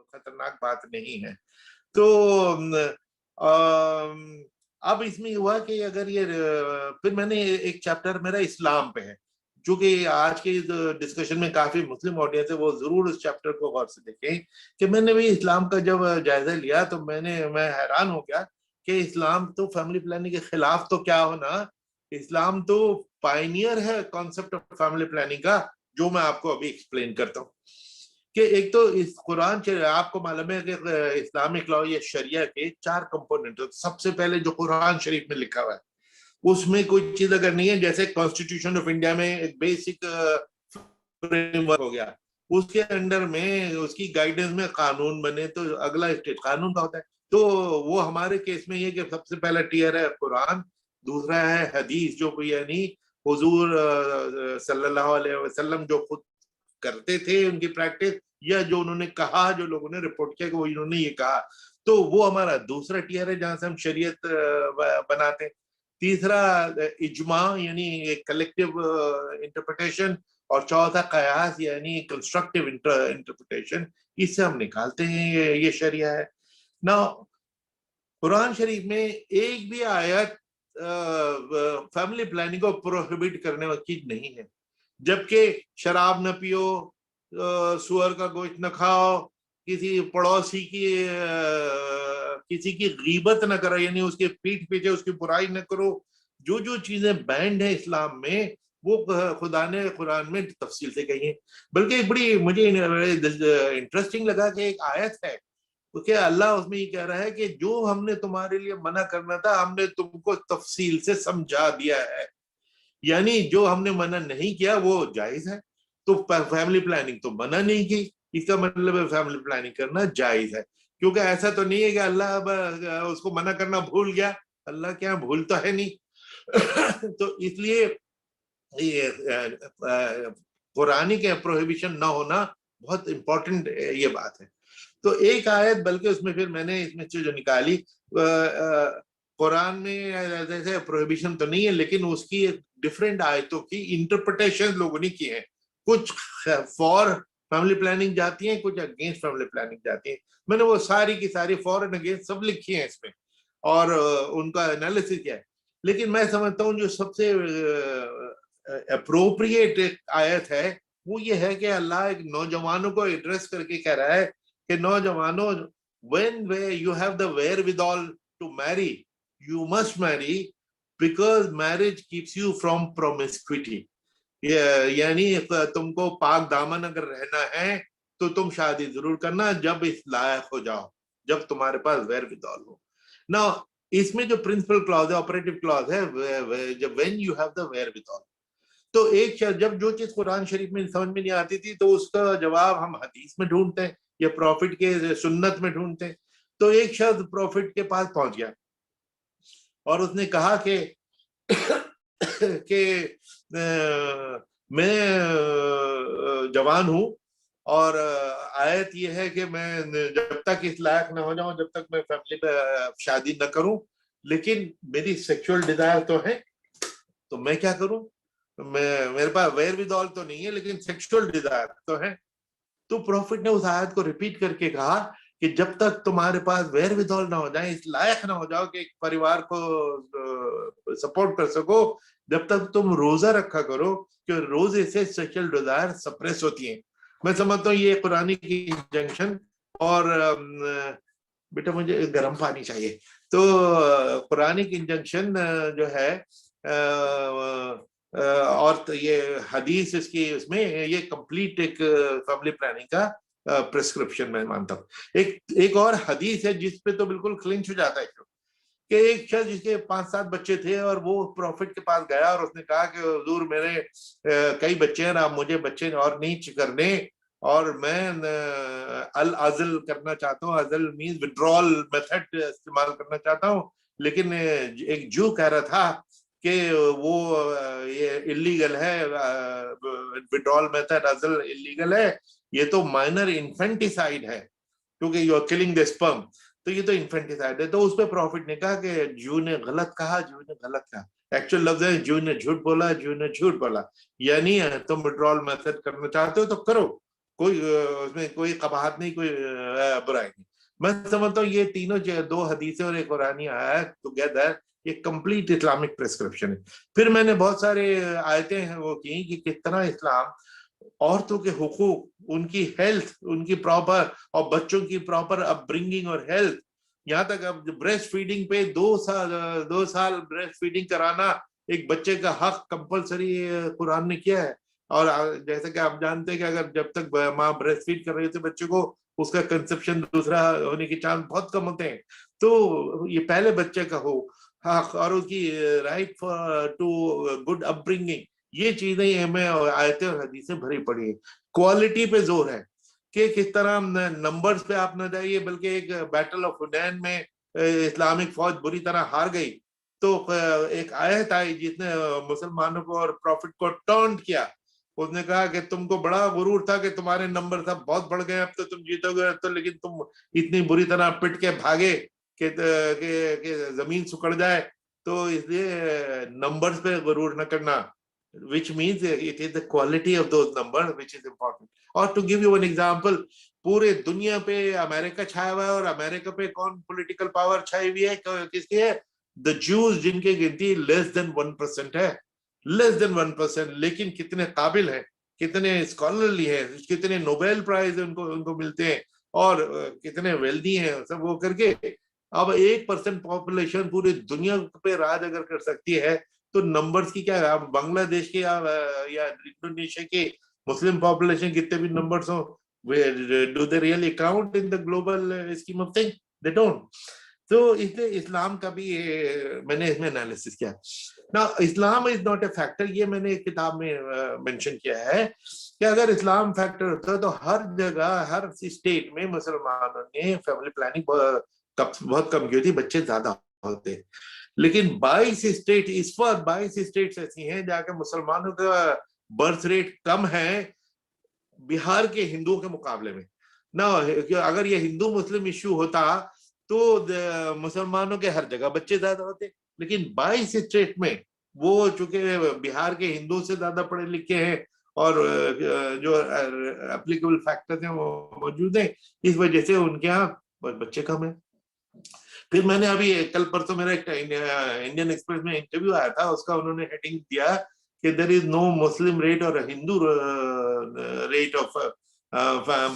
खतरनाक बात नहीं है। तो अब इसमें हुआ कि अगर ये फिर मैंने एक चैप्टर मेरा इस्लाम पे है, जो कि आज के डिस्कशन में काफी मुस्लिम ऑडियंस है, वो जरूर उस चैप्टर को गौर से देखें कि मैंने भी इस्लाम का जब जायजा लिया तो मैं हैरान हो गया कि इस्लाम तो फैमिली प्लानिंग के खिलाफ तो क्या होना, इस्लाम तो पायनियर है कॉन्सेप्ट ऑफ फैमिली प्लानिंग का, जो मैं आपको अभी एक्सप्लेन करता हूँ। कि एक तो इस कुरान आपको मालूम है कि इस्लामिक लॉ या शरिया के 4 कंपोनेंट, सबसे पहले जो कुरान शरीफ में लिखा हुआ है उसमें कोई चीज अगर नहीं है, जैसे कॉन्स्टिट्यूशन ऑफ इंडिया में एक बेसिक फ्रेमवर्क हो गया, उसके अंडर में उसकी गाइडेंस में कानून बने तो अगला स्टेट कानून का होता है। तो वो हमारे केस में ये कि सबसे पहला टियर है कुरान, दूसरा है हदीस जो यानी हुजूर सल्लल्लाहु अलैहि वसल्लम जो खुद करते थे उनकी प्रैक्टिस, या जो उन्होंने कहा, जो लोगों ने रिपोर्ट किया कि वो इन्होंने ये कहा, तो वो हमारा दूसरा टियर है जहां से हम शरीयत बनाते हैं। तीसरा इजमा यानी कलेक्टिव इंटरप्रिटेशन, और चौथा कयास यानी कंस्ट्रक्टिव इंटरप्रिटेशन, इससे हम निकालते हैं ये शरिया है ना। कुरान शरीफ में एक भी आयत फैमिली प्लानिंग को प्रोहिबिट करने की नहीं है, जबकि शराब न पियो, सुअर का गोश्त न खाओ, किसी पड़ोसी की किसी की गीबत न करो, यानी उसके पीठ पीछे उसकी बुराई न करो, जो जो चीजें बैंड है इस्लाम में वो खुदा ने कुरान में तफसील से कही है। बल्कि एक बड़ी मुझे इंटरेस्टिंग लगा कि एक आयत है तो क्या अल्लाह उसमें ये कह रहा है कि जो हमने तुम्हारे लिए मना करना था हमने तुमको तफसील से समझा दिया है, यानी जो हमने मना नहीं किया वो जायज है। तो फैमिली प्लानिंग तो मना नहीं की, इसका मतलब है फैमिली प्लानिंग करना जायज है, क्योंकि ऐसा तो नहीं है कि अल्लाह उसको मना करना भूल गया, अल्लाह क्या भूलता है नहीं। तो इसलिए ये कुरानी के प्रोहिबिशन ना होना बहुत इंपॉर्टेंट ये बात है। तो एक आयत, बल्कि उसमें फिर मैंने इसमें से जो निकाली, कुरान में जैसे प्रोहिबिशन तो नहीं है लेकिन उसकी डिफरेंट आयतों की इंटरप्रिटेशन लोगों ने की है, कुछ फॉर फैमिली प्लानिंग जाती है, कुछ अगेंस्ट फैमिली प्लानिंग जाती है। मैंने वो सारी की सारी फॉर एंड अगेंस्ट सब लिखी है इसमें और उनका एनालिसिस किया है। लेकिन मैं समझता हूँ जो सबसे अप्रोप्रिएट आयत है वो ये है कि अल्लाह एक नौजवानों को एड्रेस करके कह रहा है कि नौजवानों, when you have the wherewithal to marry, you must marry because marriage keeps you from promiscuity. यानी तुमको पाक दामन अगर रहना है तो तुम शादी जरूर करना जब इस लायक हो जाओ, जब तुम्हारे पास wherewithal हो ना। इसमें जो प्रिंसिपल क्लॉज है, ऑपरेटिव क्लॉज है, जब when you have the wherewithal, तो एक जब जो चीज कुरान शरीफ में समझ में नहीं आती थी तो उसका जवाब हम हदीस में ढूंढते हैं या प्रॉफिट के सुन्नत में ढूंढते हैं। तो एक शख्स प्रॉफिट के पास पहुंच गया और उसने कहा कि मैं जवान हूं और आयत ये है कि मैं जब तक इस लायक न हो जाऊं, जब तक मैं फैमिली पे शादी न करूं, लेकिन मेरी सेक्सुअल डिजायर तो है, तो मैं क्या करूं, मेरे पास वेयरविदॉल तो नहीं है लेकिन सेक्सुअल डिजायर तो है। तो प्रॉफिट ने उस आयत को रिपीट करके कहा कि जब तक तुम्हारे पास वेयरविदॉल ना हो जाए, इस लायक ना हो जाओ कि एक परिवार को सपोर्ट कर सको, जब तक तुम रोजा रखा करो, कि रोजे से सेक्सुअल डिजायर सप्रेस होती है। मैं समझता हूँ ये कुरानी की जंक्शन। और बेटा मुझे गर्म पानी चाहिए। तो कुरानी की इंजंक्शन जो है और तो ये हदीस इसकी उसमें ये कंप्लीट एक फैमिली प्लानिंग का प्रिस्क्रिप्शन मैं मानता हूँ। एक और हदीस है जिस पे तो बिल्कुल क्लिंच हो जाता है कि एक शख्स जिसके 5-7 बच्चे थे और वो प्रॉफिट के पास गया और उसने कहा कि हुजूर मेरे कई बच्चे हैं, आप मुझे बच्चे और नहीं करने, और मैं अल अजल करना चाहता हूँ, अजल मींस विड्रॉल मेथड इस्तेमाल करना चाहता हूँ। लेकिन एक जू कह रहा था कि वो ये इलीगल है, विड्रॉल मेथड अजल इलीगल है, ये तो माइनर इन्फेंटिसाइड है क्योंकि you are killing the sperm, तो ये तो इन्फेंटिसाइड है। तो उस पर प्रॉफिट ने कहा कि जू ने गलत कहा, जू ने गलत कहा। एक्चुअल लफ्ज है जू ने झूठ बोला, जू ने झूठ बोला, यानी तुम विड्रॉल मेथड करना चाहते हो तो करो, कोई उसमें कोई कबाहत नहीं, कोई बुराई नहीं। मैं समझता हूँ ये तीनों दो हदीसें और एक कुरानी आयत टुगेदर ये कंप्लीट इस्लामिक प्रिस्क्रिप्शन है। फिर मैंने बहुत सारे आयतें हैं वो की कि किस तरह इस्लाम औरतों के हुकूक, उनकी हेल्थ, उनकी प्रॉपर, और बच्चों की प्रॉपर अपब्रिंगिंग और हेल्थ, यहाँ तक अब ब्रेस्ट फीडिंग पे 2 साल ब्रेस्ट फीडिंग कराना एक बच्चे का हक कंपलसरी कुरान ने किया है। और जैसे कि आप जानते हैं कि अगर जब तक माँ ब्रेस्ट फीड कर रही होती है बच्चे को, उसका कंसेप्शन दूसरा होने के चांस बहुत कम होते हैं। तो ये पहले बच्चे का हो हक और उसकी राइट टू गुड अपब्रिंगिंग, ये चीजें हमें आयतें और हदीसें भरी पड़ी है। क्वालिटी पे जोर है कि किस तरह नंबर्स पे आप न जाइए, बल्कि एक बैटल ऑफ हुनैन में इस्लामिक फौज बुरी तरह हार गई, तो एक आयत आई जिसने मुसलमानों को और प्रॉफिट को टर्न किया। उसने कहा कि तुमको बड़ा गुरूर था कि तुम्हारे नंबर सब बहुत बढ़ गए, अब तो तुम जीतोगे, तो लेकिन तुम इतनी बुरी तरह पिट के भागे कि जमीन सुकड़ जाए, तो इसलिए नंबर्स पे गुरूर न करना, which means it is the quality of those numbers which is important. और to give you an example, पूरे दुनिया पे अमेरिका छाया हुआ है, और अमेरिका पे कौन पॉलिटिकल पावर छाई हुई है, किसकी है? द जूस, जिनकी गिनती less than 1% है, less than 1%, लेकिन कितने काबिल है, कितने स्कॉलरली है, कितने नोबेल प्राइज उनको उनको मिलते हैं, और कितने वेल्दी हैं सब वो करके। अब 1% पॉपुलेशन पूरी दुनिया पे राज अगर कर सकती है, तो नंबर्स की क्या है? आप बांग्लादेश के या इंडोनेशिया के मुस्लिम पॉपुलेशन कितने भी नंबर्स हो, do they really count in the global scheme of thing? They don't. तो इसलिए इस्लाम का भी मैंने इसमें एनालिसिस किया ना। Islam is not a factor, ये मैंने एक किताब में मेंशन किया है कि अगर इस्लाम फैक्टर होता तो हर जगह हर स्टेट में मुसलमानों ने फैमिली प्लानिंग बहुत कम की होती, बच्चे ज्यादा होते। लेकिन 22 स्टेट, इस वक्त 22 स्टेट्स ऐसी हैं जहाँ मुसलमानों का बर्थ रेट कम है बिहार के हिंदुओं के मुकाबले में ना। अगर ये हिंदू मुस्लिम इश्यू होता तो मुसलमानों के हर जगह बच्चे ज्यादा होते, लेकिन 22 स्टेट में वो चूंकि बिहार के हिंदू से ज्यादा पढ़े लिखे हैं और जो एप्लीकेबल फैक्टर्स हैं वो मौजूद हैं, इस वजह से उनके यहाँ बच्चे कम है। फिर मैंने अभी कल परसों मेरा एक इंडियन एक्सप्रेस में इंटरव्यू आया था, उसका उन्होंने हेडिंग दिया कि there is no Muslim rate और Hindu rate of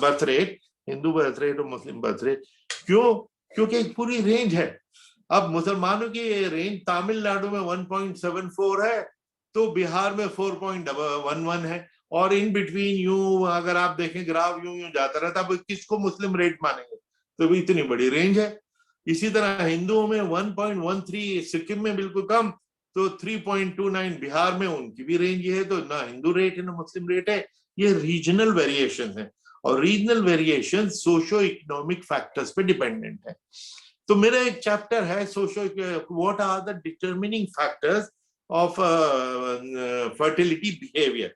birth rate, Hindu birth rate और मुस्लिम बर्थ रेट। क्यों? क्योंकि एक पूरी रेंज है। अब मुसलमानों की रेंज तमिलनाडु में 1.74 है, तो बिहार में 4.11 है, और इन बिटवीन यूं अगर आप देखें ग्राफ यूं यूं जाता रहता, अब किसको मुस्लिम रेट मानेंगे? तो भी इतनी बड़ी रेंज है। इसी तरह हिंदुओं में 1.13 सिक्किम में बिल्कुल कम, तो 3.29 बिहार में, उनकी भी रेंज ये है। तो ना हिंदू रेट है ना मुस्लिम रेट है, ये रीजनल वेरिएशन है, और regional variation socio economic factors पे डिपेंडेंट है। तो मेरा एक चैप्टर है socio, what are the determining factors of fertility behaviour.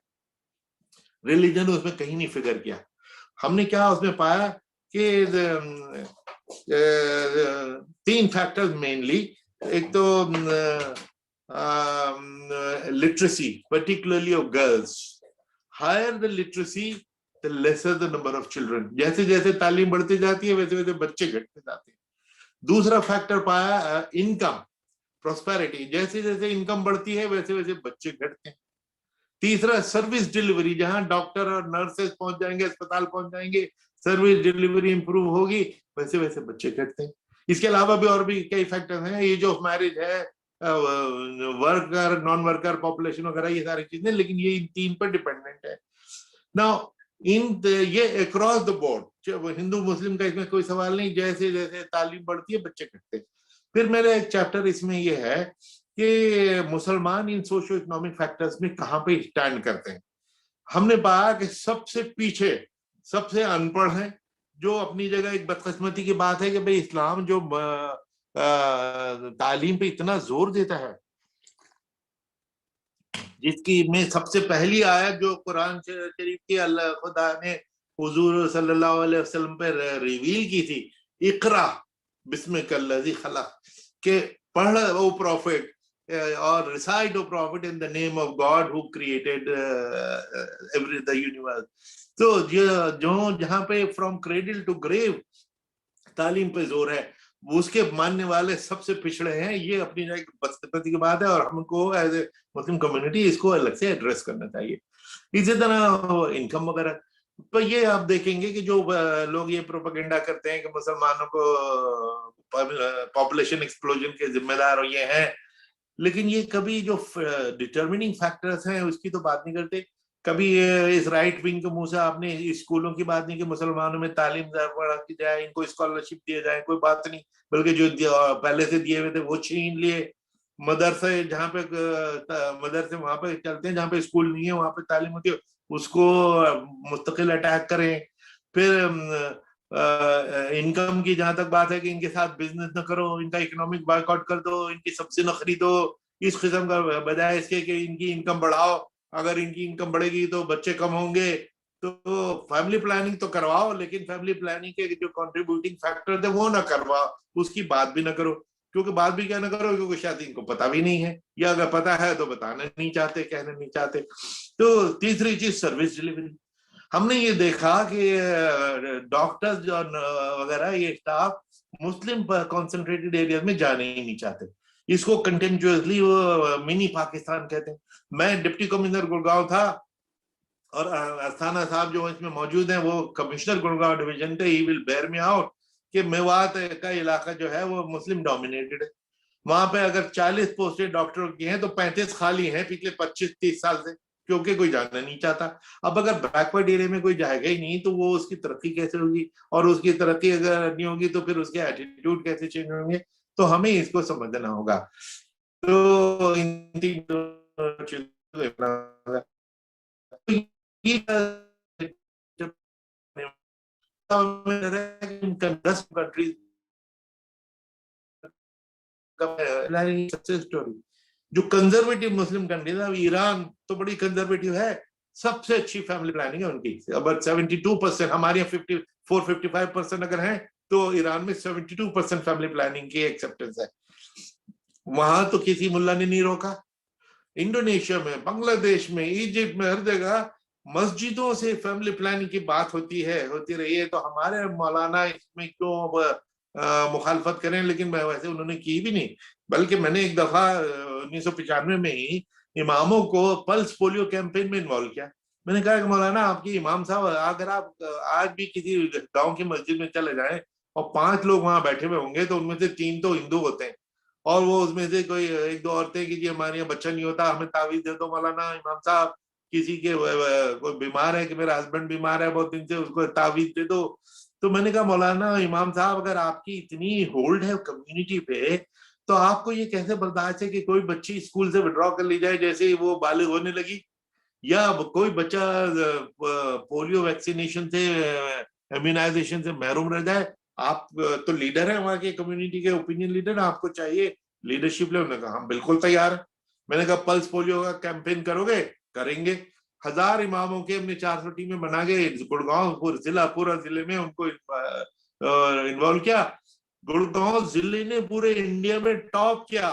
Religion उसमें कहीं नहीं फिगर किया। हमने क्या उसमें पाया कि 3 फैक्टर्स मेनली। एक तो literacy, particularly of girls, higher the literacy the lesser the number of children. जैसे जैसे तालीम बढ़ती जाती है वैसे वैसे बच्चे घटते जाते हैं। दूसरा फैक्टर पाया इनकम, प्रोस्पेरिटी, जैसे जैसे इनकम बढ़ती है वैसे वैसे बच्चे घटते हैं। तीसरा सर्विस डिलीवरी, जहां डॉक्टर और नर्सेस पहुंच जाएंगे, अस्पताल पहुंच जाएंगे, सर्विस डिलीवरी इंप्रूव होगी, वैसे वैसे बच्चे घटते हैं। इसके अलावा भी और भी कई फैक्टर्स हैं, एज ऑफ मैरिज है, वर्कर नॉन वर्कर पॉपुलेशन वगैरह, ये सारी चीजें, लेकिन ये इन 3 पर डिपेंडेंट है। नाउ ये अक्रॉस द बोर्ड, हिंदू मुस्लिम का इसमें कोई सवाल नहीं, जैसे जैसे तालीम बढ़ती है बच्चे घटते हैं। फिर मेरा एक चैप्टर इसमें ये है कि मुसलमान इन सोशो इकोनॉमिक फैक्टर्स में कहां पे स्टैंड करते हैं। हमने पाया कि सबसे पीछे, सबसे अनपढ़ है, जो अपनी जगह एक बदकिस्मती की बात है कि भाई इस्लाम जो तालीम पे इतना जोर देता है, जिसकी में सबसे पहली आयत जो कुरान शरीफ की अल्लाह खुदा ने हुजूर सल्लल्लाहु अलैहि वसल्लम पे रिवील की थी, इकरा बिस्मिकल्लज़ी खलक, के पढ़ ओ प्रॉफिट और recite O prophet in the name of God who created the universe. तो जो जहां पे फ्रॉम क्रेडिल टू ग्रेव तालीम पे जोर है, उसके मानने वाले सबसे पिछड़े हैं। ये अपनी जगह बदकिस्मती की बात है और हमको एज ए मुस्लिम कम्युनिटी इसको अलग से एड्रेस करना चाहिए। इसी तरह इनकम वगैरह, तो ये आप देखेंगे कि जो लोग ये प्रोपेगेंडा करते हैं कि मुसलमानों को पॉपुलेशन एक्सप्लोजन के जिम्मेदार ये हैं, लेकिन ये कभी जो डिटर्मिनिंग फैक्टर्स हैं उसकी तो बात नहीं करते। कभी इस राइट विंग के मुंह से आपने स्कूलों की बात नहीं कि मुसलमानों में तालीम की जाए, इनको स्कॉलरशिप दिए जाए, कोई बात नहीं, बल्कि जो पहले से दिए हुए थे वो छीन लिए। मदरसे जहाँ पे मदरसे वहां पे चलते हैं, जहाँ पे स्कूल नहीं है वहां पे तालीम होती है, उसको मुस्तकिल अटैक करें। फिर इनकम की जहां तक बात है कि इनके साथ बिजनेस न करो, इनका इकोनॉमिक बायकॉट कर दो, इनकी सब्जी न खरीदो, इस किस्म का, बजाय इसके कि इनकी इनकम बढ़ाओ। अगर इनकी इनकम बढ़ेगी तो बच्चे कम होंगे, तो फैमिली प्लानिंग तो करवाओ, लेकिन फैमिली प्लानिंग के जो कंट्रीब्यूटिंग फैक्टर थे वो ना करवाओ, उसकी बात भी ना करो। क्योंकि बात भी क्या ना करो, क्योंकि शायद इनको पता भी नहीं है, या अगर पता है तो बताना नहीं चाहते, कहना नहीं चाहते। तो तीसरी चीज सर्विस डिलीवरी। हमने ये देखा कि डॉक्टर्स और वगैरह ये स्टाफ मुस्लिम कॉन्सेंट्रेटेड एरिया में जाने ही नहीं चाहते। इसको कंटेम्पचुअसली वो मिनी पाकिस्तान कहते हैं। मैं डिप्टी कमिश्नर गुड़गांव था और अस्थाना साहब जो इसमें मौजूद हैं वो कमिश्नर गुड़गांव डिवीजन थे। He will bear me out कि मेवात का इलाका जो है वो मुस्लिम डोमिनेटेड है। वहां पे अगर 40 पोस्टें डॉक्टरों की हैं तो 35 खाली हैं पिछले 25-30 साल से, क्योंकि कोई जाना नहीं चाहता। अब अगर बैकवर्ड एरिया में कोई जाएगा ही नहीं तो वो उसकी तरक्की कैसे होगी, और उसकी तरक्की अगर नहीं होगी तो फिर उसके एटीट्यूड कैसे चेंज होंगे। तो हमें इसको समझना होगा। तो इन तीन चीजों दस कंट्रीज सक्सेस स्टोरी। जो कंजर्वेटिव मुस्लिम कंट्रीज है, ईरान तो बड़ी कंजर्वेटिव है, सबसे अच्छी फैमिली प्लानिंग है उनकी। अब 72%, हमारे यहाँ 54-55% अगर है, तो ईरान में 72% फैमिली प्लानिंग की एक्सेप्टेंस है। वहां तो किसी मुल्ला ने नहीं रोका। इंडोनेशिया में, बांग्लादेश में, इजिप्ट में, हर जगह मस्जिदों से फैमिली प्लानिंग की बात होती है, होती रही है। तो हमारे मौलाना इसमें क्यों मुखालफत करें, लेकिन वैसे उन्होंने की भी नहीं। बल्कि मैंने एक दफा 1995 में ही इमामों को पल्स पोलियो कैंपेन में इन्वॉल्व किया। मैंने कहा कि मौलाना आपकी इमाम साहब, अगर आप आज भी किसी गांव की मस्जिद में चले जाएं और 5 लोग वहां बैठे हुए होंगे तो उनमें से 3 तो हिंदू होते हैं, और वो उसमें से कोई 1-2 औरतें कि जी हमारे यहाँ बच्चा नहीं होता, हमें तावीज दे दो मौलाना इमाम साहब, किसी के कोई बीमार है कि मेरा हस्बैंड बीमार है बहुत दिन से, उसको तावीज दे दो। तो मैंने कहा मौलाना इमाम साहब, अगर आपकी इतनी होल्ड है कम्युनिटी पे, तो आपको ये कैसे बर्दाश्त है कि कोई बच्ची स्कूल से विड्रॉ कर ली जाए जैसे ही वो बालिग होने लगी, या कोई बच्चा पोलियो वैक्सीनेशन से, इम्यूनाइजेशन से महरूम रह जाए। आप तो लीडर है वहां के कम्युनिटी के, ओपिनियन लीडर, आपको चाहिए लीडरशिप ले। उन्होंने कहा हम बिल्कुल तैयार है। मैंने कहा पल्स पोलियो का कैंपेन करोगे? करेंगे। 1000 इमामों के हमने 400 टीमें बना के गुड़गांव पूरा जिले में उनको इन्वॉल्व किया। गुड़गांव जिले ने पूरे इंडिया में टॉप किया।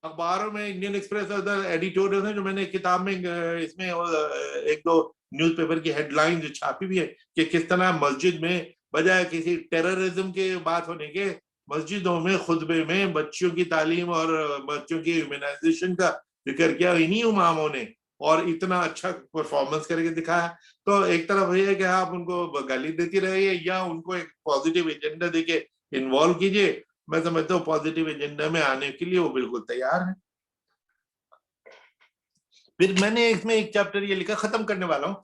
अखबारों में इंडियन एक्सप्रेस अदर एडिटोरियल है जो मैंने किताब में इसमें 1-2 न्यूज़पेपर की हेडलाइन जो छापी भी है कि किस तरह मस्जिद में बजाय किसी टेररिज्म के बात होने के, मस्जिदों में खुतबे में बच्चों की तालीम और बच्चों की इम्यूनाइजेशन का जिक्र किया इन्हीं इमामों ने, और इतना अच्छा परफॉर्मेंस करके दिखाया। तो एक तरफ ये है कि आप उनको गाली देती रहिए या उनको एक पॉजिटिव एजेंडा देके इन्वॉल्व कीजिए। मैं समझता हूँ पॉजिटिव एजेंडा में आने के लिए वो बिल्कुल तैयार है। फिर मैंने इसमें एक चैप्टर ये लिखा, खत्म करने वाला हूँ,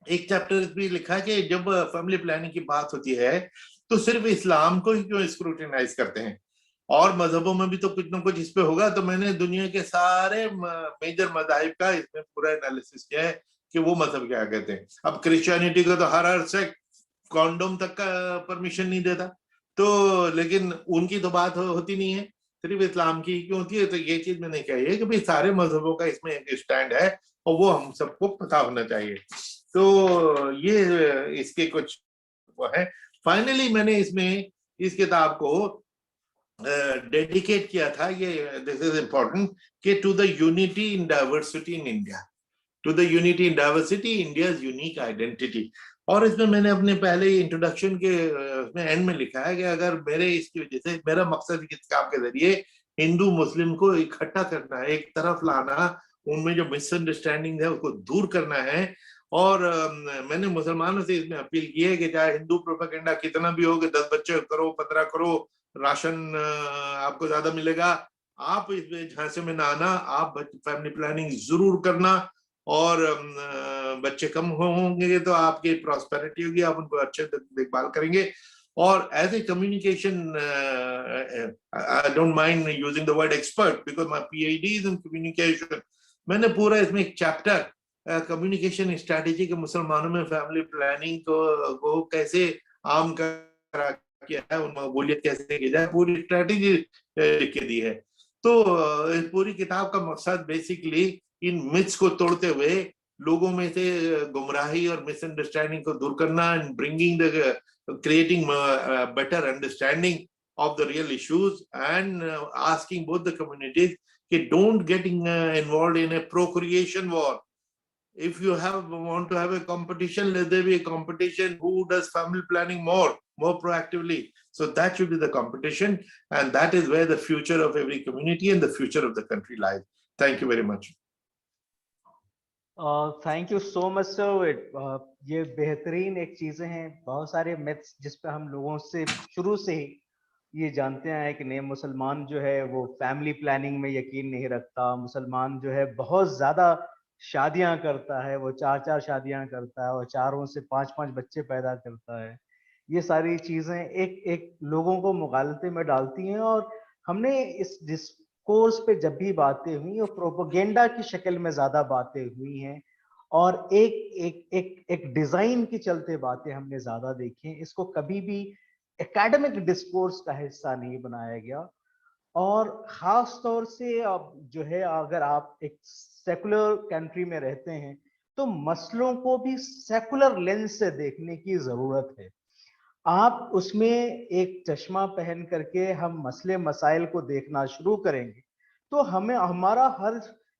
एक चैप्टर भी लिखा कि जब फैमिली प्लानिंग की बात होती है तो सिर्फ इस्लाम को ही क्यों स्क्रूटिनाइज करते हैं, और मजहबों में भी तो कुछ ना कुछ इस पे होगा। तो मैंने दुनिया के सारे मेजर मजाहिब का इसमें पूरा एनालिसिस किया है कि वो मजहब क्या कहते हैं। अब क्रिश्चियनिटी का तो हर सेक्ट कॉन्डोम तक का परमिशन नहीं देता, तो लेकिन उनकी तो बात होती नहीं है, सिर्फ इस्लाम की क्यों होती है। तो ये चीज मैंने कही है कि भाई सारे मजहबों का इसमें एक स्टैंड है और वो हम सबको पता होना चाहिए। तो ये इसके कुछ वो है। फाइनली मैंने इसमें इस किताब को डेडिकेट किया था, ये दिस इज इम्पोर्टेंट, कि to the unity in diversity in India. to the unity in diversity, India's unique identity. और इसमें मैंने अपने पहले ही इंट्रोडक्शन के उसमें एंड में लिखा है कि अगर मेरे इसकी वजह से मेरा मकसद इस काम के जरिए हिंदू मुस्लिम को इकट्ठा करना है, एक तरफ लाना, उनमें जो मिसअंडरस्टैंडिंग है उसको दूर करना है। और मैंने मुसलमानों से इसमें अपील की है कि चाहे हिंदू प्रोपेगेंडा कितना भी हो कि 10 बच्चे करो, 15 करो, राशन आपको ज्यादा मिलेगा, आप इसमें झांसे में ना आना, आप फैमिली प्लानिंग जरूर करना। और बच्चे कम होंगे तो आपकी प्रॉस्पेरिटी होगी, आप उनको अच्छे देखभाल करेंगे। और as a communication, I don't mind using the word expert because my PhD is in communication. मैंने पूरा इसमें एक चैप्टर कम्युनिकेशन स्ट्रैटेजी के मुसलमानों में फैमिली प्लानिंग को कैसे आम करा किया है, उन मकबूलियत कैसे की जाए, पूरी स्ट्रैटेजी लिख के दी है। तो इस पूरी किताब का मकसद बेसिकली इन मिथ्स को तोड़ते हुए लोगों में से गुमराही और मिसअंडरस्टैंडिंग को दूर करना and bringing the creating better understanding of the real issues and asking both the communities कि don't getting involved in a procreation war. If you want to have a competition, let there be a competition who does family planning more proactively. So that should be the competition, and that is where the future of every community and the future of the country lies. Thank you very much. Thank you so much sir. ये बेहतरीन एक चीजें हैं, बहुत सारे myths जिस पे हम लोगों से शुरू से ही ये जानते हैं कि नहीं, मुसलमान जो है वो फैमिली प्लानिंग में यकीन नहीं रखता, मुसलमान जो है बहुत ज्यादा शादियां करता है, वो 4-4 शादियां करता है और 4 से 5-5 बच्चे पैदा करता है। ये सारी चीजें एक एक लोगों को मुगालते में डालती हैं। और हमने इस डिस्कोर्स पे जब भी बातें हुई वो प्रोपेगेंडा की शक्ल में ज्यादा बातें हुई हैं और एक एक एक एक डिजाइन के चलते बातें हमने ज्यादा देखी हैं। इसको कभी भी एकेडमिक डिस्कोर्स का हिस्सा नहीं बनाया गया। और खास तौर से अब जो है, अगर आप एक सेकुलर कंट्री में रहते हैं तो मसलों को भी सेकुलर लेंस से देखने की जरूरत है। आप उसमें एक चश्मा पहन करके हम मसले मसाइल को देखना शुरू करेंगे तो हमें हमारा हर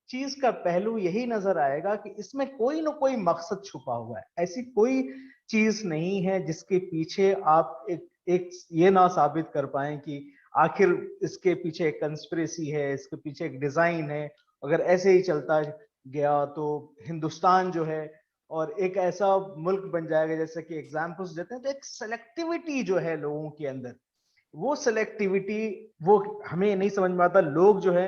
चीज का पहलू यही नजर आएगा कि इसमें कोई ना कोई मकसद छुपा हुआ है। ऐसी कोई चीज नहीं है जिसके पीछे आप एक ये ना साबित कर पाए कि आखिर इसके पीछे एक कंस्पिरेसी है, इसके पीछे एक डिजाइन है। अगर ऐसे ही चलता गया तो हिंदुस्तान जो है और एक ऐसा मुल्क बन जाएगा, जैसे कि एग्जाम्पल्स देते हैं तो एक सेलेक्टिविटी जो है लोगों के अंदर, वो सेलेक्टिविटी वो हमें नहीं समझ में आता। लोग जो है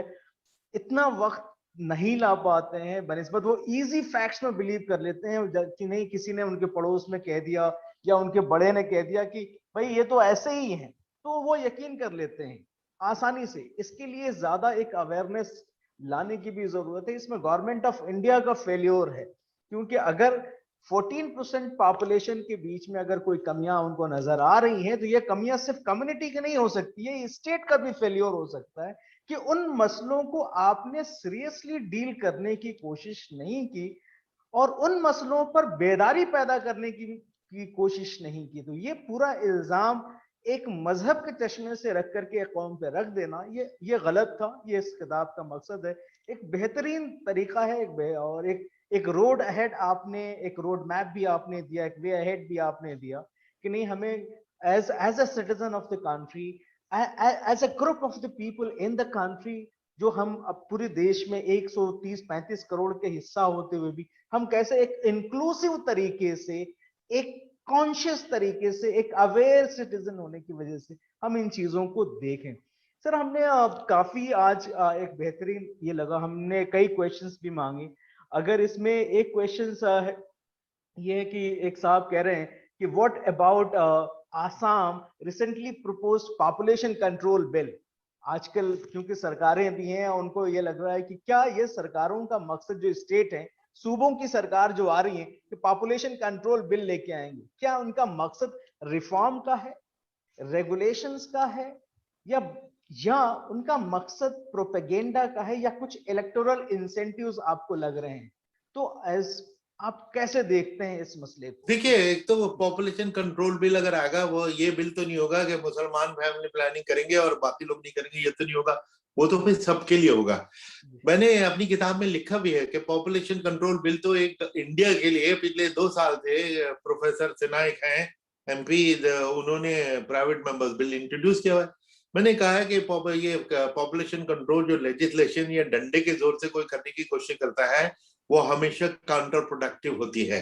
इतना वक्त नहीं ला पाते हैं, बनिस्बत वो इजी फैक्ट्स में बिलीव कर लेते हैं कि नहीं, किसी ने उनके पड़ोस में कह दिया या उनके बड़े ने कह दिया कि भाई ये तो ऐसे ही है, तो वो यकीन कर लेते हैं आसानी से। इसके लिए ज्यादा एक अवेयरनेस लाने की भी जरूरत है। इसमें गवर्नमेंट ऑफ इंडिया का फेल्योर है, क्योंकि अगर 14% पॉपुलेशन के बीच में अगर कोई कमियां उनको नजर आ रही हैं तो ये कमियां सिर्फ कम्युनिटी की नहीं हो सकती है, स्टेट का भी फेल्योर हो सकता है कि उन मसलों को आपने सीरियसली डील करने की कोशिश नहीं की और उन मसलों पर बेदारी पैदा करने की कोशिश नहीं की। तो ये पूरा इल्जाम एक मजहब के चश्मे से रख करके कौम पे रख देना, ये गलत था। ये इस किताब का मकसद है। एक बेहतरीन तरीका है और एक रोड अहेड आपने, एक रोड मैप भी आपने दिया, एक वे अहेड भी आपने दिया कि नहीं, हमें as a citizen of the country, as a group of the people in the country, जो हम अब पूरे देश में 130-135 करोड़ के हिस्सा होते हुए भी हम कैसे एक इंक्लूसिव तरीके से, एक कॉन्शियस तरीके से, एक अवेयर सिटीजन होने की वजह से हम इन चीजों को देखें। सर हमने काफी आज एक बेहतरीन ये लगा, हमने कई क्वेश्चंस भी मांगे। अगर इसमें एक क्वेश्चन ये है कि एक साहब कह रहे हैं कि what about Assam recently proposed population control bill. आजकल क्योंकि सरकारें भी हैं, उनको ये लग रहा है कि क्या ये सरकारों का मकसद, जो स्टेट है, सूबों की सरकार जो आ रही है कि पॉपुलेशन कंट्रोल बिल लेके आएंगे, क्या उनका मकसद रिफॉर्म का है, रेगुलेशंस का है, या उनका मकसद प्रोपेगेंडा का है, या कुछ इलेक्टोरल इंसेंटिव्स आपको लग रहे हैं? तो एज आप कैसे देखते हैं इस मसले को? देखिए, एक तो पॉपुलेशन कंट्रोल बिल अगर आएगा, वो ये बिल तो नहीं होगा कि मुसलमान फैमिली प्लानिंग करेंगे और बाकी लोग नहीं करेंगे, ये तो नहीं होगा। वो तो फिर सबके लिए होगा। मैंने अपनी किताब में लिखा भी है कि पॉपुलेशन कंट्रोल बिल तो एक इंडिया के लिए पिछले 2 साल थे, प्रोफेसर सिनाइक हैं MP, उन्होंने प्राइवेट मेंबर्स बिल इंट्रोड्यूस किया हुआ है। मैंने कहा है कि ये पॉपुलेशन कंट्रोल जो लेजिस्लेशन या डंडे के जोर से कोई करने की कोशिश करता है वो हमेशा काउंटर प्रोडक्टिव होती है।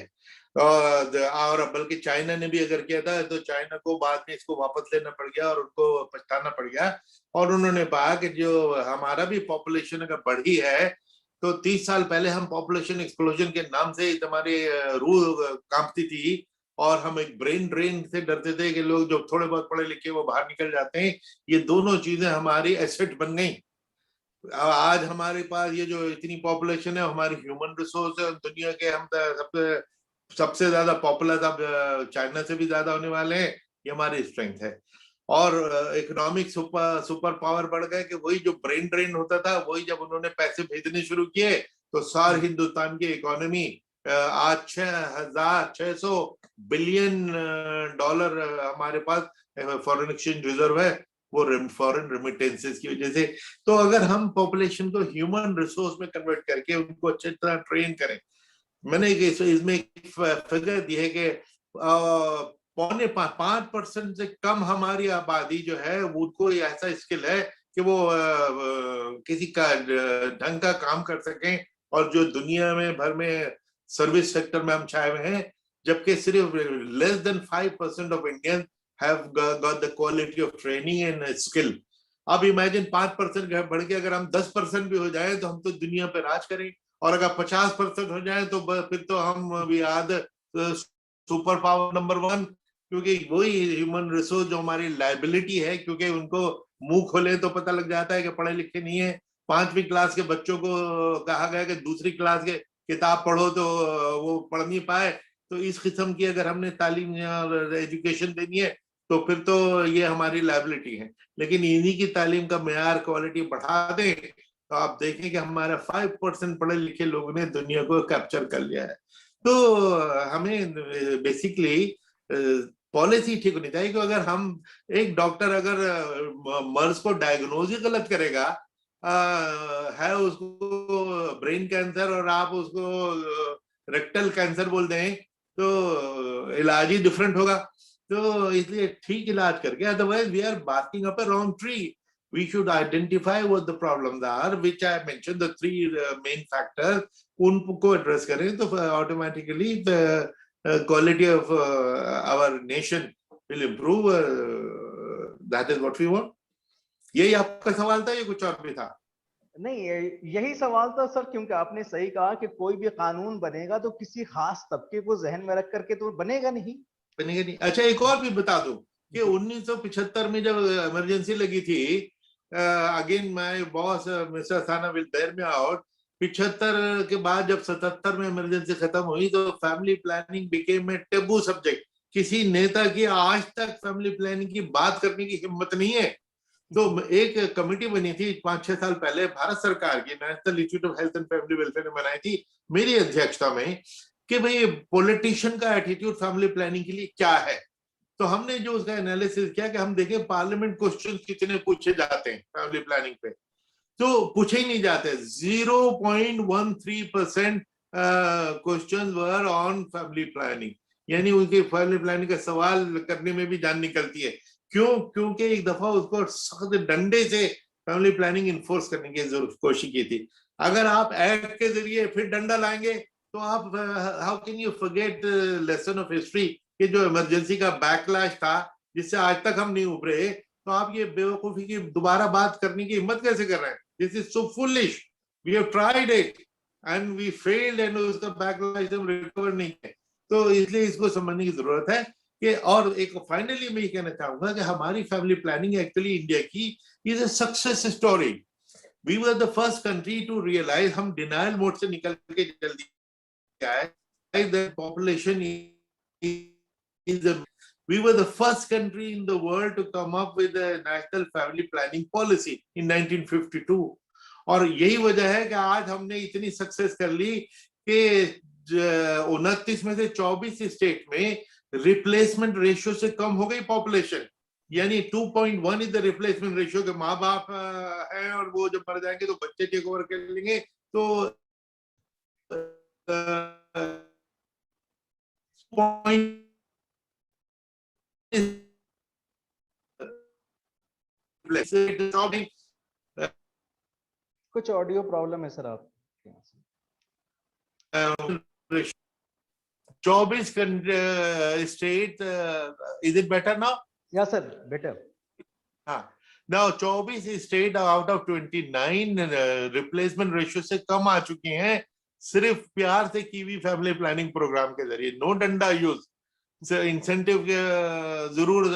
और बल्कि चाइना ने भी अगर किया था तो चाइना को बाद में इसको वापस लेना पड़ गया और उनको पछताना पड़ गया। और उन्होंने कहा कि जो हमारा भी पॉपुलेशन अगर बढ़ी है तो 30 साल पहले हम पॉपुलेशन एक्सप्लोजन के नाम से हमारी रूह कांपती थी और हम एक ब्रेन ड्रेन से डरते थे कि लोग जो थोड़े बहुत पढ़े लिखे वो बाहर निकल जाते हैं। ये दोनों चीजें हमारी एसेट बन गई। आज हमारे पास ये जो इतनी पॉपुलेशन है हमारी ह्यूमन रिसोर्स है दुनिया के, हम सबसे सबसे ज्यादा पॉपुलर अब चाइना से भी ज्यादा होने वाले हैं। ये हमारी स्ट्रेंथ है। और इकोनॉमिक सुपर पावर बढ़ गए कि वही जो ब्रेन ड्रेन होता था वही जब उन्होंने पैसे भेजने शुरू किए तो सारे हिंदुस्तान की इकोनॉमी आज 6,600 बिलियन डॉलर हमारे पास फॉरेन एक्सचेंज रिजर्व है, वो फॉरेन रेमिटेंसेस की वजह से। तो अगर हम पॉपुलेशन को ह्यूमन रिसोर्स में कन्वर्ट करके उनको अच्छी तरह ट्रेन करें, मैंने इसमें एक फिगर दी है कि 5% से कम हमारी आबादी जो है उनको ऐसा स्किल है कि वो किसी का ढंग का काम कर सकें और जो दुनिया में भर में सर्विस सेक्टर में हम छाए हुए हैं, जबकि सिर्फ less than 5% of Indian have got the quality of training and skill. अब इमेजिन 5% बढ़ के अगर हम 10% भी हो जाए तो हम तो दुनिया पे राज करें, और अगर 50% हो जाए तो फिर तो हम भी याद सुपर पावर नंबर 1, क्योंकि वही ह्यूमन रिसोर्स जो हमारी लाइबिलिटी है, क्योंकि उनको मुंह खोले तो पता लग जाता है कि पढ़े लिखे नहीं है। 5वीं क्लास के बच्चों को कहा गया कि दूसरी क्लास के किताब पढ़ो तो वो पढ़ नहीं पाए। तो इस किस्म की अगर हमने तालीम या एजुकेशन देनी है तो फिर तो ये हमारी लाइबिलिटी है। लेकिन इन्हीं की तालीम का मेयार क्वालिटी बढ़ा दें तो आप देखें कि हमारा 5% पढ़े लिखे लोगों ने दुनिया को कैप्चर कर लिया है। तो हमें बेसिकली पॉलिसी ठीक होनी चाहिए कि अगर हम एक डॉक्टर अगर मर्ज को डायग्नोज ही गलत करेगा, है उसको ब्रेन कैंसर और आप उसको रेक्टल कैंसर बोल दें तो इलाज ही डिफरेंट होगा। तो इसलिए ठीक इलाज करके, otherwise we are barking up a wrong tree. We should identify what the problems are, which I mentioned, the 3 main factors. उनको एड्रेस करें तो automatically the quality of our nation will improve. That is what we want. यही आपका सवाल था या कुछ और भी था? नहीं, यही सवाल था सर, क्योंकि आपने सही कहा कि कोई भी कानून बनेगा तो किसी खास तबके को जहन में रख करके तो बनेगा नहीं। अच्छा, एक और भी बता दूं कि 1975 में जब इमरजेंसी लगी थी, again my boss mister Sana will bear me out, 75 के बाद जब 77 में इमरजेंसी खत्म हुई तो family planning became a taboo subject. किसी नेता की आज तक फैमिली प्लानिंग की बात करने की हिम्मत नहीं है। तो एक कमेटी बनी थी 5-6 साल पहले भारत सरकार की, national institute of health and family welfare ने बनाई थी मेरी अध्यक्षता में, कि भाई पॉलिटिशियन का एटीट्यूड फैमिली प्लानिंग के लिए क्या है। तो हमने जो उसका एनालिसिस किया कि हम देखें पार्लियामेंट क्वेश्चन कितने पूछे जाते हैं फैमिली प्लानिंग पे, तो पूछे ही नहीं जाते। 0.13% question were on family planning, यानी उनके फैमिली प्लानिंग का सवाल करने में भी जान निकलती है। क्यों? क्योंकि एक दफा उसको सख्त डंडे से फैमिली प्लानिंग इन्फोर्स करने की कोशिश की थी। अगर आप एक्ट के जरिए फिर डंडा लाएंगे तो आप how can you forget lesson of history कि जो इमरजेंसी का बैकलैश था जिससे आज तक हम नहीं उभरे, तो आप ये बेवकूफी की दोबारा बात करने की हिम्मत कैसे कर रहे हैं? This is so foolish. We have tried it and we failed and उसका बैकलैश हम रिकवर नहीं किए। तो इसलिए इसको समझने की जरूरत है कि, और एक फाइनली मैं ये कहना चाहूंगा कि हमारी फैमिली प्लानिंग एक्चुअली इंडिया की is a success story. We were the first country to realise, हम डिनायल मोड से निकल के जल्दी आए, the population is we were the first country in the world to come up with a national family planning policy in 1952। और यही वजह है कि आज हमने इतनी सक्सेस कर ली कि 29 में से 24 स्टेट में रिप्लेसमेंट रेशियो से कम हो गई पॉपुलेशन। यानी 2.1 इज द रिप्लेसमेंट रेशियो के माँ बाप हैं और वो जब मर जाएंगे तो बच्चे टेक ओवर कर लेंगे, तो पॉइंट कुछ ऑडियो प्रॉब्लम है सर आप 24 state, is it better now? या सर बेटर। हाँ, now 24 state out of 29 replacement ratio से कम आ चुकी हैं, सिर्फ प्यार से कीवी फैमिली प्लानिंग प्रोग्राम के जरिए। नो डंडा यूज, इंसेंटिव जरूर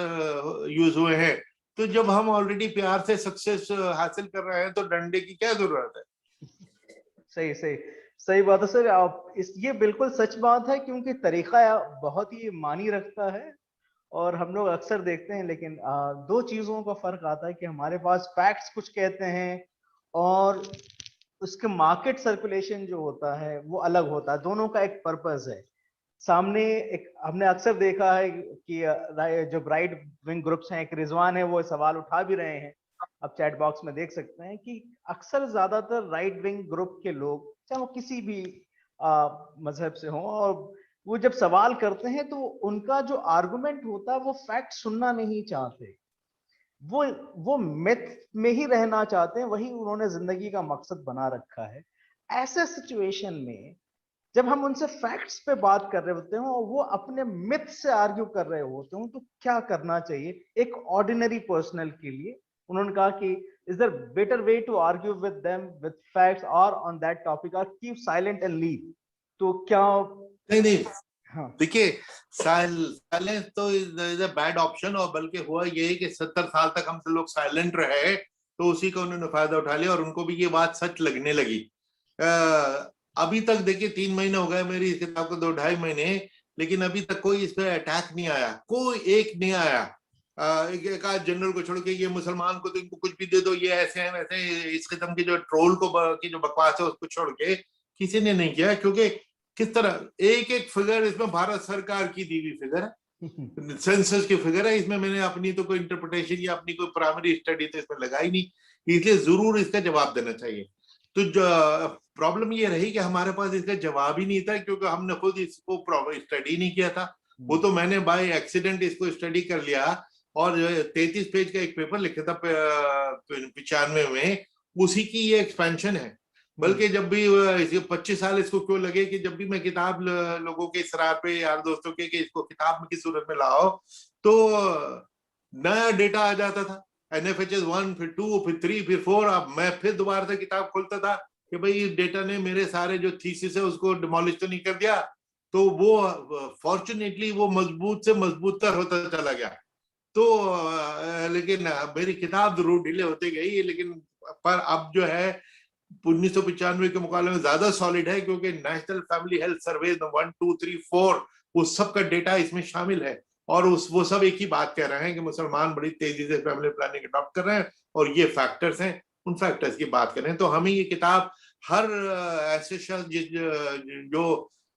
यूज हुए हैं। तो जब हम ऑलरेडी प्यार से सक्सेस हासिल कर रहे हैं तो डंडे की क्या जरूरत है? सही सही सही बात है सर। आप ये बिल्कुल सच बात है, क्योंकि तरीका बहुत ही मानी रखता है और हम लोग अक्सर देखते हैं। लेकिन दो चीजों का फर्क आता है कि हमारे पास फैक्ट्स कुछ कहते हैं और उसके मार्केट सर्कुलेशन जो होता है वो अलग होता है। दोनों का एक पर्पस है। सामने एक हमने अक्सर देखा है कि जो राइट विंग ग्रुप्स हैं, एक रिजवान है, वो सवाल उठा भी रहे हैं, अब चैट बॉक्स में देख सकते हैं कि अक्सर ज्यादातर राइट विंग ग्रुप के लोग, चाहे वो किसी भी मजहब से हो, और वो जब सवाल करते हैं तो उनका जो आर्गुमेंट होता है वो फैक्ट सुनना नहीं चाहते। वो मिथ में ही रहना चाहते हैं, वही उन्होंने जिंदगी का मकसद बना रखा है। ऐसे सिचुएशन में जब हम उनसे फैक्ट्स पे बात कर रहे होते हैं और वो अपने मिथ से आर्ग्यू कर रहे होते हैं, तो क्या करना चाहिए एक ऑर्डिनरी पर्सनल के लिए? उन्होंने कहा कि is there better way to argue with them with facts और ऑन दैट टॉपिक, और कीप साइलेंट एंड लीव? तो क्या? नहीं, हाँ देखिए, साइलेंस तो इज अ बैड ऑप्शन। और बल्कि हुआ ये कि 70 साल तक हम लोग साइलेंट रहे, तो उसी का उन्होंने फायदा उठा लिया और उनको भी ये बात सच लगने लगी। अभी तक देखिए 3 महीने हो गए मेरी इस किताब को, 2-2.5 महीने, लेकिन अभी तक कोई इस पे अटैक नहीं आया, कोई एक नहीं आया। एक आध जनरल को छोड़ के, ये मुसलमान को तो इनको कुछ भी दे दो, ये ऐसे हैं वैसे, इस किस्म की जो ट्रोल को की जो बकवास है उसको छोड़ के किसी ने नहीं किया। क्योंकि किस तरह एक एक फिगर इसमें भारत सरकार की दी हुई फिगर है, सेंसस की फिगर है, इसमें मैंने अपनी तो कोई इंटरप्रिटेशन या अपनी कोई प्राइमरी स्टडी तो इसमें लगाई नहीं, इसलिए जरूर इसका जवाब देना चाहिए। तो प्रॉब्लम ये रही कि हमारे पास इसका जवाब ही नहीं था, क्योंकि हमने खुद इसको स्टडी नहीं किया था। वो तो मैंने बाय एक्सीडेंट इसको स्टडी कर लिया और 33 पेज का एक पेपर लिखा था 95 में, उसी की ये एक्सपेंशन है। बल्कि जब भी 25 साल इसको क्यों लगे कि जब भी मैं किताब लोगों के इसरार पे, यार दोस्तों के, कि इसको किताब की सूरत में लाओ, तो नया डेटा आ जाता था, NFHS 1, फिर 2, फिर 3, फिर 4। अब मैं फिर दोबारा से किताब खोलता था कि भाई डेटा ने मेरे सारे जो थीसिस है उसको डिमोलिश तो नहीं कर दिया। तो वो फॉर्चुनेटली वो मजबूत से मजबूत तर होता चला गया। तो लेकिन मेरी किताब जरूर डिले होती गई, लेकिन पर अब जो है 1995 के मुकाबले में ज्यादा सॉलिड है, क्योंकि नेशनल फैमिली हेल्थ सर्वे 1, 2, 3, 4 उस सब का डेटा इसमें शामिल है। और वो सब एक ही बात कह रहे हैं कि मुसलमान बड़ी तेजी से फैमिली प्लानिंग अडॉप्ट कर रहे हैं, और ये फैक्टर्स हैं, उन फैक्टर्स की बात कर रहे हैं। तो हमें ये किताब हर ऐसे शख्स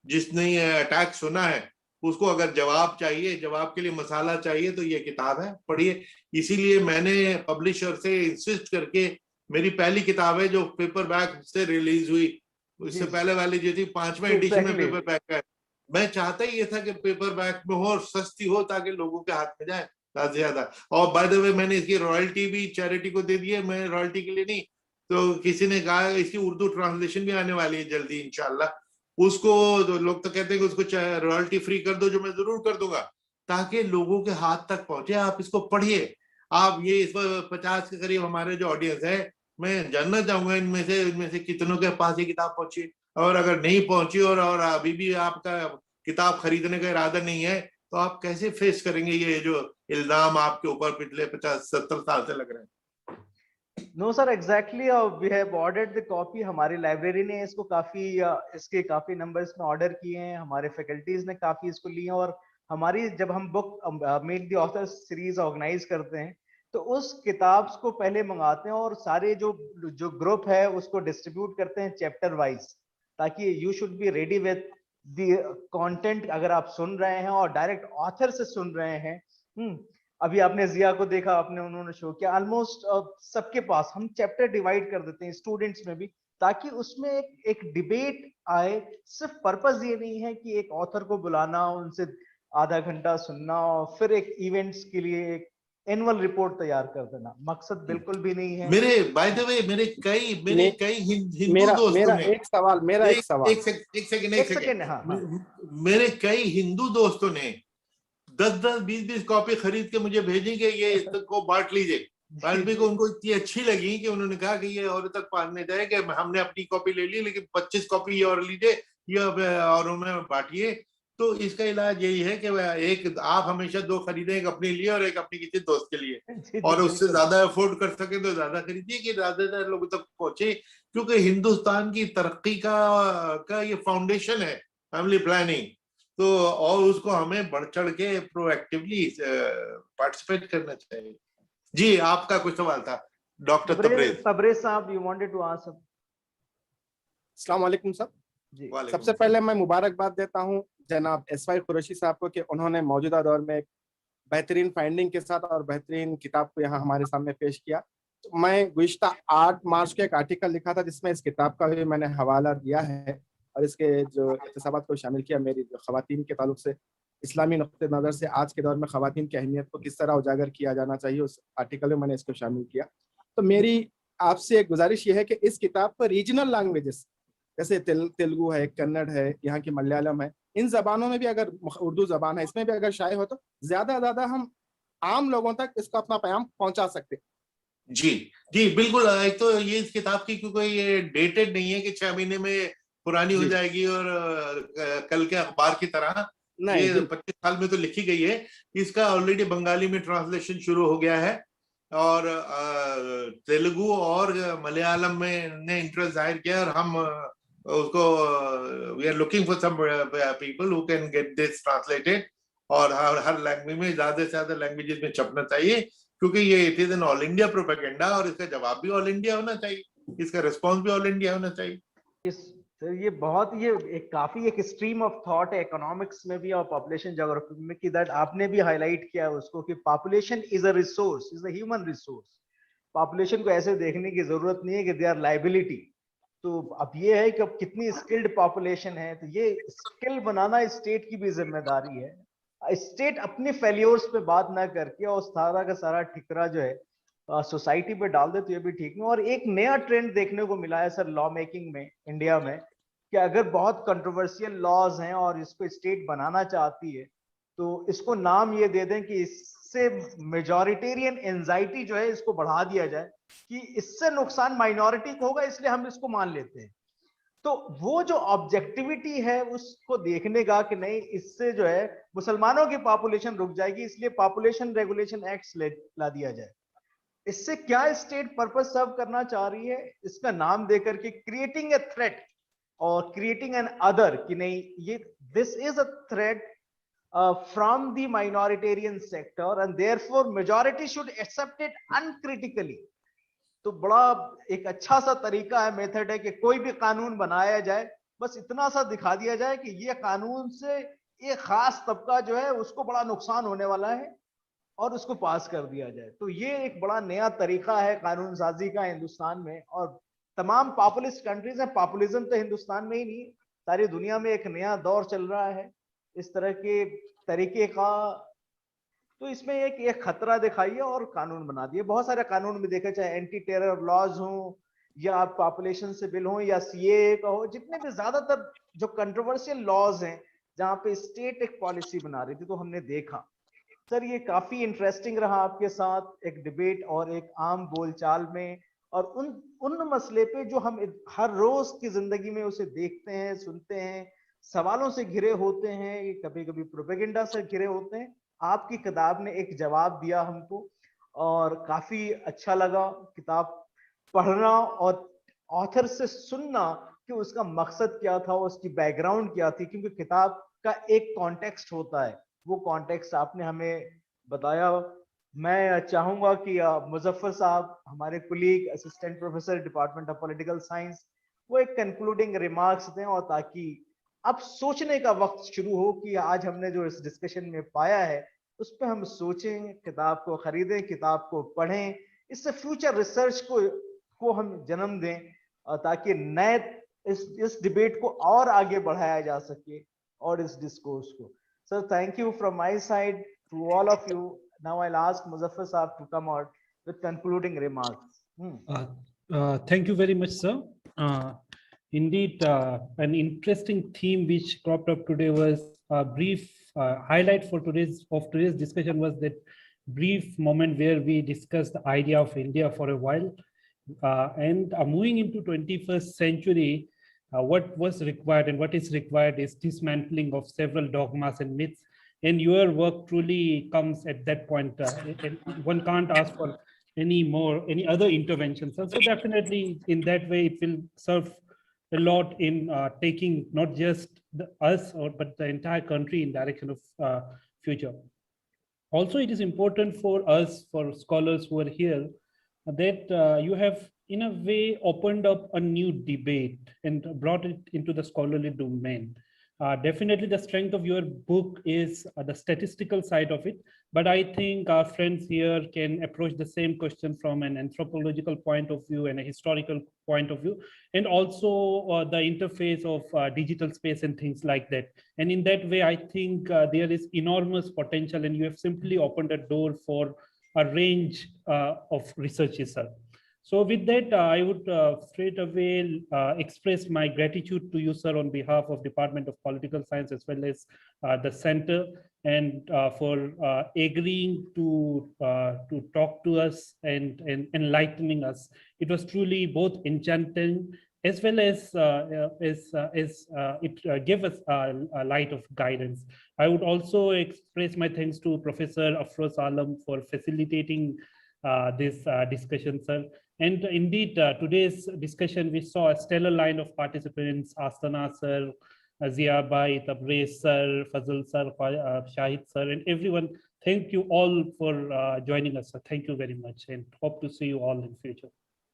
जिसने ये अटैक सुना है, उसको अगर जवाब चाहिए, जवाब के लिए मसाला चाहिए, तो ये किताब है, पढ़िए। इसीलिए मैंने पब्लिशर से इंसिस्ट करके, मेरी पहली किताब है जो पेपर बैक से रिलीज हुई, उससे पहले वाली जो थी 5वें एडिशन में पेपर बैक है, मैं चाहता ही ये था कि पेपर बैक में हो और सस्ती हो, ताकि लोगों के हाथ में जाए ज्यादा से ज्यादा। और बाय द वे मैंने इसकी रॉयल्टी भी चैरिटी को दे दी है, मैं रॉयल्टी के लिए नहीं, तो किसी ने कहा इसकी उर्दू ट्रांसलेशन भी आने वाली है जल्दी इंशाल्लाह, उसको तो लोग तो कहते हैं कि उसको रॉयल्टी फ्री कर दो, जो मैं जरूर कर दूंगा, ताकि लोगों के हाथ तक पहुंचे। आप इसको पढ़िए। आप ये इस 50 के करीब हमारे जो ऑडियंस है, मैं जानना चाहूंगा इनमें से कितनों के पास ये किताब पहुंची। और अगर नहीं पहुंची और अभी भी आपका किताब खरीदने का इरादा नहीं है, तो आप कैसे फेस करेंगे ये जो इल्जाम आपके ऊपर पिछले 50-70 साल से लग रहे हैं? No sir, exactly we have ordered the copy. हमारी लाइब्रेरी ने इसको काफी इसके काफी नंबर्स में ऑर्डर किए हैं, हमारे फैकल्टीज ने काफी इसको लिए, और हमारी जब हम book meet the author series organise करते हैं तो उस किताब को पहले मंगाते हैं और सारे जो जो ग्रुप है उसको डिस्ट्रीब्यूट करते हैं चैप्टर वाइज, ताकि you should be ready with the content. अगर आप सुन रहे हैं और डायरेक्ट ऑथर से सुन रहे हैं, अभी आपने जिया को देखा, आपने उन्होंने शो किया, ऑलमोस्ट सबके पास हम चैप्टर डिवाइड कर देते हैं स्टूडेंट्स में भी, ताकि उसमें एक डिबेट आए। सिर्फ पर्पस ये नहीं है कि एक ऑथर को बुलाना, उनसे आधा घंटा सुनना और फिर एक इवेंट्स के लिए एक एनुअल रिपोर्ट तैयार कर देना, मकसद बिल्कुल भी नहीं है। मेरे बाय द वे मेरे मे, कई हिंदू मेरा दोस्तों मेरा ने, एक सवाल एक एक सेकेंड, हाँ हाँ। मेरे कई हिंदू दोस्तों ने 10-10 20-20 कॉपी खरीद के मुझे भेजी कि ये इसको बांट लीजिए। बाद में को उनको इतनी अच्छी लगी कि उन्होंने कहा कि ये और तक पढ़ने जाए, कि हमने अपनी कॉपी ले ली लेकिन 25 कॉपी ये और लीजिए, ये और उन्हें बांटिए। तो इसका इलाज यही है कि एक आप हमेशा 2 खरीदें, एक अपने लिए और एक अपनी किसी दोस्त के लिए, जी, और उससे बिल्कुल। ज्यादा अफोर्ड कर सके तो ज्यादा खरीदिए कि ज्यादातर लोगों तक पहुंचे। क्योंकि हिंदुस्तान की तरक्की का ये फाउंडेशन है फैमिली प्लानिंग। तो और उसको हमें बढ़ चढ़ के प्रोएक्टिवली पार्टिसिपेट करना चाहिए। जी, आपका कुछ सवाल था डॉक्टर तबरेज। तबरेज साहब, यू वांटेड टू आस्क। अस्सलाम वालेकुम सर। जी, सबसे पहले मैं मुबारकबाद देता हूँ जनाब एसवाई कुरैशी साहब को कि उन्होंने मौजूदा दौर में एक बेहतरीन फाइंडिंग के साथ और बेहतरीन किताब को यहाँ हमारे सामने पेश किया। तो मैं गुज़िश्ता 8 मार्च को एक आर्टिकल लिखा था जिसमें इस किताब का भी मैंने हवाला दिया है और इसके जो इत्तसाबात को शामिल किया, मेरी जो ख़वातीन के ताल्लुक से इस्लामी नुक्ते नज़र से आज के दौर में ख़वातीन की अहमियत को किस तरह उजागर किया जाना चाहिए, उस आर्टिकल में मैंने इसको शामिल किया। तो मेरी आपसे एक गुजारिश ये है कि इस किताब पर रीजनल लैंग्वेजेस जैसे तेलुगु है, कन्नड़ है, यहाँ की मलयालम है, इन जबानों में भी अगर, उर्दू जबान है इसमें भी अगर शाये हो तो ज्यादा हम आम लोगों तक इसको अपना पैगाम पहुंचा सकते। जी जी बिल्कुल। एक तो ये इस किताब की क्योंकि ये डेटेड नहीं है कि 6 महीने में पुरानी हो जाएगी और कल के अखबार की तरह, ये 25 साल में तो लिखी गई है। इसका ऑलरेडी बंगाली में ट्रांसलेशन शुरू हो गया है और तेलुगु और मलयालम में ने इंटरेस्ट जाहिर किया, और हम उसको we are looking for some people who can get this translated, और हर लैंग्वेज में, ज्यादा से ज्यादा लैंग्वेजेस में छपना चाहिए, क्योंकि ये it is an all India propaganda और इसका जवाब भी ऑल इंडिया होना चाहिए, इसका रिस्पॉन्स भी ऑल इंडिया होना चाहिए। ये बहुत, ये एक काफी एक स्ट्रीम ऑफ थॉट है इकोनॉमिक्स में भी और पॉपुलेशन ज्योग्राफी में, कि दैट आपने भी हाईलाइट किया है उसको कि population is a resource, is a human resource. Population को ऐसे देखने की जरूरत नहीं है कि दे आर लाइबिलिटी। तो अब ये है कि अब कितनी स्किल्ड पॉपुलेशन है, तो ये स्किल बनाना स्टेट की भी जिम्मेदारी है। स्टेट अपने फेल्योर्स पे बात ना करके और सारा का सारा ठिकरा जो है सोसाइटी पे डाल दे, तो ये भी ठीक नहीं। और एक नया ट्रेंड देखने को मिला है सर लॉ मेकिंग में इंडिया में, कि अगर बहुत कंट्रोवर्शियल लॉज हैं और इसको स्टेट बनाना चाहती है, तो इसको नाम ये दे दें कि इससे मेजॉरिटेरियन एंजाइटी जो है इसको बढ़ा दिया जाए, कि इससे नुकसान माइनॉरिटी को होगा, इसलिए हम इसको मान लेते हैं। तो वो जो ऑब्जेक्टिविटी है उसको देखने का कि नहीं, इससे जो है मुसलमानों की पॉपुलेशन रुक जाएगी, इसलिए पॉपुलेशन रेगुलेशन एक्ट ला दिया जाए। इससे क्या स्टेट पर्पस सर्व करना चाह रही है, इसका नाम देकर के क्रिएटिंग ए थ्रेट और क्रिएटिंग एन अदर, कि नहीं ये this is a threat from the minoritarian sector and therefore majority should accept it uncritically. तो बड़ा एक अच्छा सा तरीका है, मेथड है कि कोई भी कानून बनाया जाए, बस इतना सा दिखा दिया जाए कि ये कानून से एक खास तबका जो है उसको बड़ा नुकसान होने वाला है और उसको पास कर दिया जाए। तो ये एक बड़ा नया तरीका है कानून साजी का हिंदुस्तान में, और तमाम पॉपुलिस्ट कंट्रीज हैं। पॉपुलिज्म तो हिंदुस्तान में ही नहीं, सारी दुनिया में एक नया दौर चल रहा है इस तरह के तरीके का। तो इसमें एक खतरा दिखाइए और कानून बना दिए। बहुत सारे कानून में देखे, चाहे एंटी टेरर लॉज हो या पॉपुलेशन से बिल हो या सीएए का हो, जितने भी ज्यादातर जो कंट्रोवर्शियल लॉज हैं जहां पे स्टेट एक पॉलिसी बना रही थी, तो हमने देखा। सर ये काफी इंटरेस्टिंग रहा आपके साथ एक डिबेट और एक आम बोलचाल में, और उन मसले पे जो हम हर रोज की जिंदगी में उसे देखते हैं, सुनते हैं, सवालों से घिरे होते हैं, कभी कभी प्रोपेगेंडा से घिरे होते हैं। आपकी किताब ने एक जवाब दिया हमको और काफी अच्छा लगा किताब पढ़ना और ऑथर से सुनना कि उसका मकसद क्या था, उसकी बैकग्राउंड क्या थी, क्योंकि किताब का एक कॉन्टेक्स्ट होता है, वो कॉन्टेक्स्ट आपने हमें बताया। मैं चाहूंगा कि मुजफ्फर साहब, हमारे colleague assistant professor department of political science, वो एक कंक्लूडिंग रिमार्क्स दें, और ताकि अब सोचने का वक्त शुरू हो कि आज हमने जो इस डिस्कशन में पाया है उस पर हम सोचें, किताब को खरीदें, किताब को पढ़ें, इससे फ्यूचर रिसर्च को हम जन्म दें, ताकि नए इस डिबेट को और आगे बढ़ाया जा सके और इस डिस्कोर्स को. Sir, thank you from my side to all of you. Now I'll ask Muzaffar Saab to come out with concluding remarks. Thank you very much, sir. Indeed, an interesting theme which cropped up today was a brief highlight for today's discussion was that brief moment where we discussed the idea of India for a while, and moving into 21st century. What was required and what is required is dismantling of several dogmas and myths, and your work truly comes at that point. And one can't ask for any other interventions. So definitely in that way it will serve a lot in taking not just us but the entire country in direction of future. Also, it is important for us, for scholars who are here, that you have in a way opened up a new debate and brought it into the scholarly domain. Definitely the strength of your book is the statistical side of it, but I think our friends here can approach the same question from an anthropological point of view and a historical point of view, and also the interface of digital space and things like that. And in that way, I think there is enormous potential, and you have simply opened a door for a range of researches, sir. So with that, I would straight away express my gratitude to you, sir, on behalf of Department of Political Science as well as the center, and for agreeing to talk to us and enlightening us. It was truly both enchanting as well as it gave us a light of guidance. I would also express my thanks to Professor Afroz Alam for facilitating this discussion, sir. And indeed, today's discussion, we saw a stellar line of participants: Astana sir, Zia Bhai, Tabrez sir, Fazal sir, Shahid sir, and everyone. Thank you all for joining us, sir. Thank you very much, and hope to see you all in future.